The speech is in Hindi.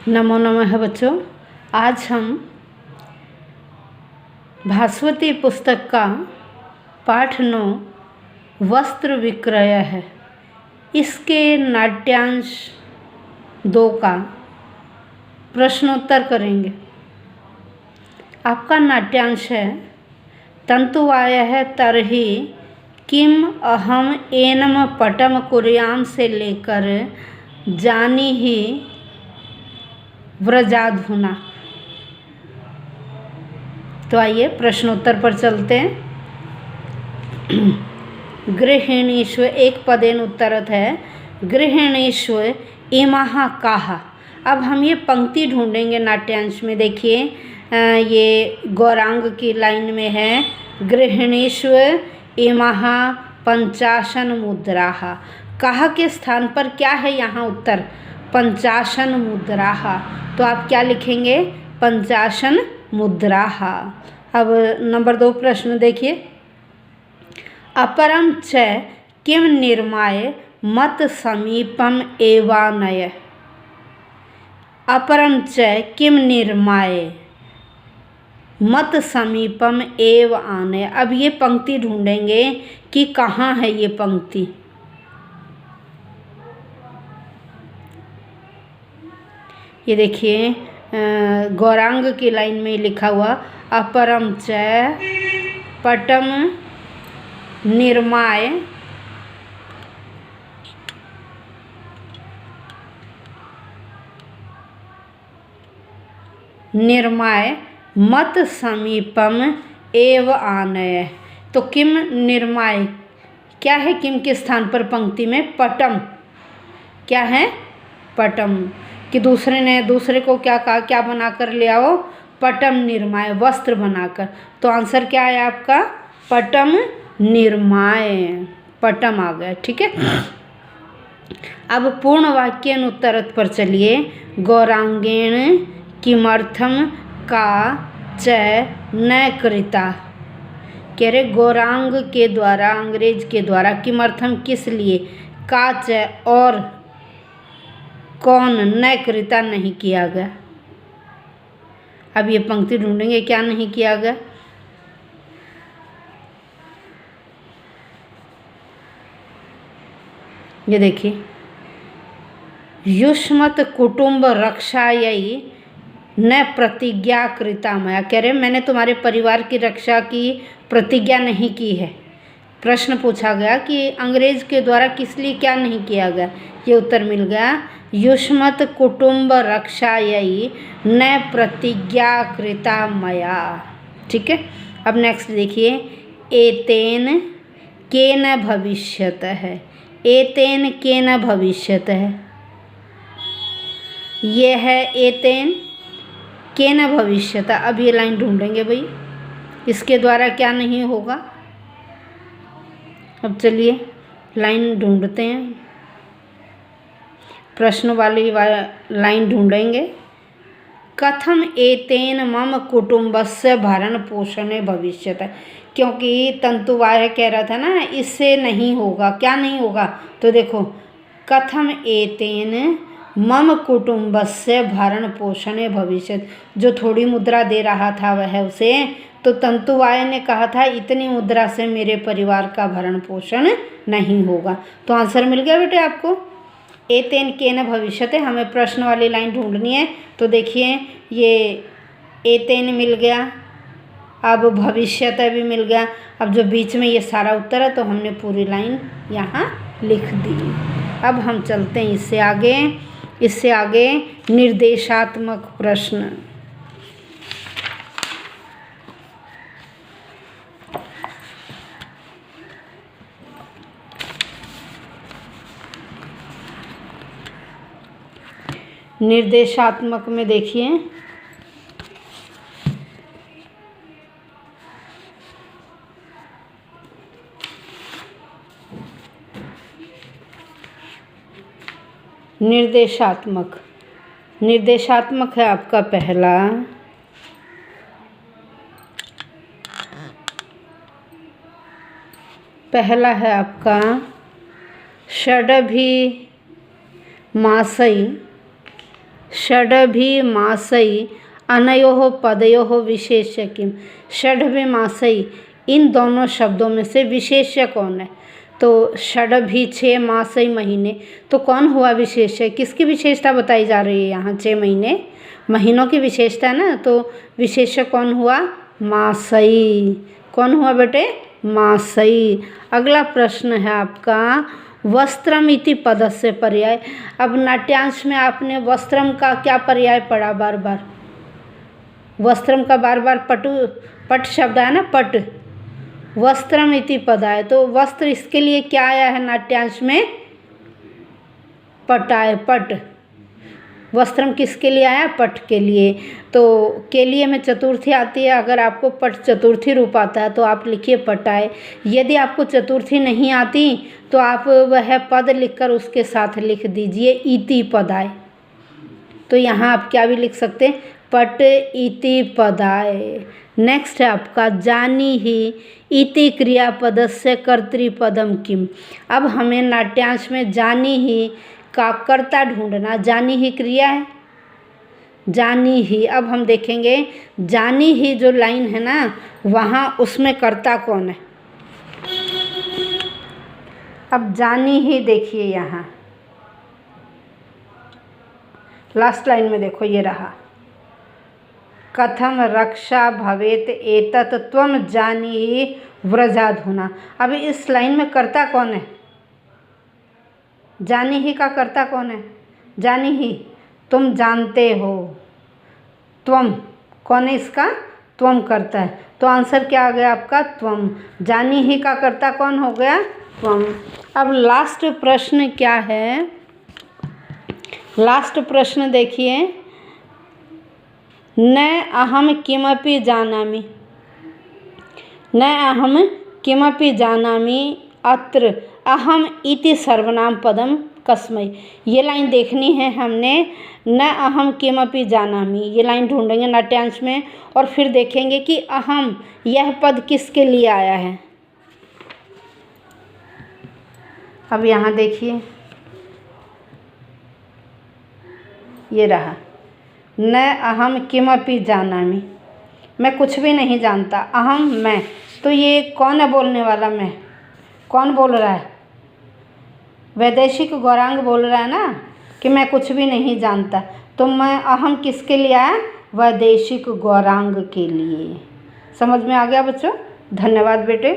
नमो नमः बच्चों। आज हम भास्वती पुस्तक का पाठ 9 वस्त्र विक्रय है, इसके नाट्यांश 2 का प्रश्नोत्तर करेंगे। आपका नाट्यांश है तंतुवायः तर्हि किम अहम एनम पटम कुर्याम से लेकर जानीहि व्रजाधुना। तो आइए प्रश्नोत्तर पर चलते हैं। गृहिणीष्व एक पदेन उत्तरत है। गृहिणीष्व इमः काः। अब हम ये पंक्ति ढूंढेंगे नाट्यांश में। देखिए ये गौरांग की लाइन में है, गृहिणीष्व इमः पंचाशन मुद्राः। काः के स्थान पर क्या है यहाँ उत्तर? पंचाशन मुद्राः। तो आप क्या लिखेंगे? पंचाशन मुद्राः। अब नंबर 2 प्रश्न देखिए। अपरम च किम निर्माय मत समीपम एवानय। अपरम च किम निर्माय मत समीपम एव आनय। अब ये पंक्ति ढूंढेंगे कि कहाँ है ये पंक्ति। ये देखिए गौरांग की लाइन में लिखा हुआ अपरम च पटम निर्माय मत समीपम एव आनय। तो किम निर्माय क्या है? किम के स्थान पर पंक्ति में पटम क्या है? पटम। कि दूसरे को क्या कहा? क्या बनाकर ले आओ? पटम निर्माय, वस्त्र बनाकर। तो आंसर क्या है आपका? पटम निर्माय। पटम आ गया, ठीक है। अब पूर्ण वाक्य उत्तरत पर चलिए। गौरांगेण किमर्थम का च न कृता। कह रहे गौरांग के द्वारा, अंग्रेज के द्वारा, किमर्थम किस लिए, का च और कौन, न कृता नहीं किया गया। अब ये पंक्ति ढूंढेंगे क्या नहीं किया गया। ये देखिए युष्मत कुटुंब रक्षायै न प्रतिज्ञा कृता मया। कह रहे मैंने तुम्हारे परिवार की रक्षा की प्रतिज्ञा नहीं की है। प्रश्न पूछा गया कि अंग्रेज के द्वारा किस लिए क्या नहीं किया गया। ये उत्तर मिल गया युष्मत कुटुंब रक्षायै न प्रतिज्ञा कृता मया। ठीक है। अब नेक्स्ट देखिए एतेन केन भविष्यत है। एतेन केन भविष्यत है। ये है एतेन केन भविष्यत। अब ये लाइन ढूंढेंगे भाई, इसके द्वारा क्या नहीं होगा। अब चलिए लाइन ढूंढते हैं। प्रश्न वाली लाइन ढूंढेंगे। कथम एतेन मम कुटुंबस्य भरण पोषणे भविष्यति। क्योंकि तंतुवाय कह रहा था ना, इससे नहीं होगा। क्या नहीं होगा? तो देखो कथम एतेन मम कुटुंबस्य भरण पोषणे भविष्यति। जो थोड़ी मुद्रा दे रहा था वह उसे, तो तंतुवाय ने कहा था इतनी मुद्रा से मेरे परिवार का भरण पोषण नहीं होगा। तो आंसर मिल गया बेटे आपको। एतेन केन भविष्यते। हमें प्रश्न वाली लाइन ढूंढनी है। तो देखिए ये एतेन मिल गया, अब भविष्यते भी मिल गया। अब जो बीच में ये सारा उत्तर है तो हमने पूरी लाइन यहाँ लिख दी। अब हम चलते हैं इससे आगे निर्देशात्मक प्रश्न। निर्देशात्मक में देखिए निर्देशात्मक है आपका पहला है आपका षडभी मासई षडभिमासै अनयोः पदयोः विशेष्य किम। षडभिमासै, इन दोनों शब्दों में से विशेष्य कौन है? तो षडभि 6 मासई महीने, तो कौन हुआ विशेष्य? किसकी विशेषता बताई जा रही है यहाँ? 6 महीने, महीनों की विशेषता है ना, तो विशेष्य कौन हुआ? मासई। कौन हुआ बेटे? मासई। अगला प्रश्न है आपका, वस्त्रम इति पदस्य पर्याय। अब नाट्यांश में आपने वस्त्रम का क्या पर्याय पढ़ा? बार बार वस्त्रम का बार बार पट शब्द है ना, पट। वस्त्रम इति पद आए, तो वस्त्र इसके लिए क्या आया है नाट्यांश में? पट आए, पट। वस्त्रम किसके लिए आया? पट के लिए। तो के लिए में चतुर्थी आती है, अगर आपको पट चतुर्थी रूप आता है तो आप लिखिए पट आए। यदि आपको चतुर्थी नहीं आती तो आप वह पद लिखकर उसके साथ लिख दीजिए इति पद आए। तो यहाँ आप क्या भी लिख सकते हैं? पट इति पद आए। नेक्स्ट है आपका, जानी ही इति क्रियापदस्य कर्तृपदम किम। अब हमें नाट्यांश में जानी ही का कर्ता ढूंढना। जानी ही क्रिया है, जानी ही। अब हम देखेंगे जानी ही जो लाइन है ना, वहाँ उसमें कर्ता कौन है? अब जानी ही देखिए, यहाँ लास्ट लाइन में देखो, ये रहा, कथम रक्षा भवेत एतत् त्वम जानीहि व्रजाधुना। अब इस लाइन में कर्ता कौन है? जानी ही का कर्ता कौन है? जानी ही, तुम जानते हो। त्वम कौन है इसका? त्वम करता है, तो आंसर क्या आ गया आपका? त्वम। जानी ही का कर्ता कौन हो गया? त्वम। अब लास्ट प्रश्न क्या है? लास्ट प्रश्न देखिए, न अहम किमपि जानामि, न अहम किमपि जानामि अत्र अहम इति सर्वनाम पदम कस्मै। ये लाइन देखनी है हमने, न अहम किमपि जानामि, ये लाइन ढूंढेंगे नाट्यांश में और फिर देखेंगे कि अहम यह पद किसके लिए आया है। अब यहाँ देखिए, ये रहा, न अहम किमपि जानामि, मैं कुछ भी नहीं जानता। अहम मैं, तो ये कौन है बोलने वाला? मैं। कौन बोल रहा है? वैदेशिक गौरांग बोल रहा है ना कि मैं कुछ भी नहीं जानता। तो मैं अहम किसके लिए आया? वैदेशिक गौरांग के लिए। समझ में आ गया बच्चों? धन्यवाद बेटे।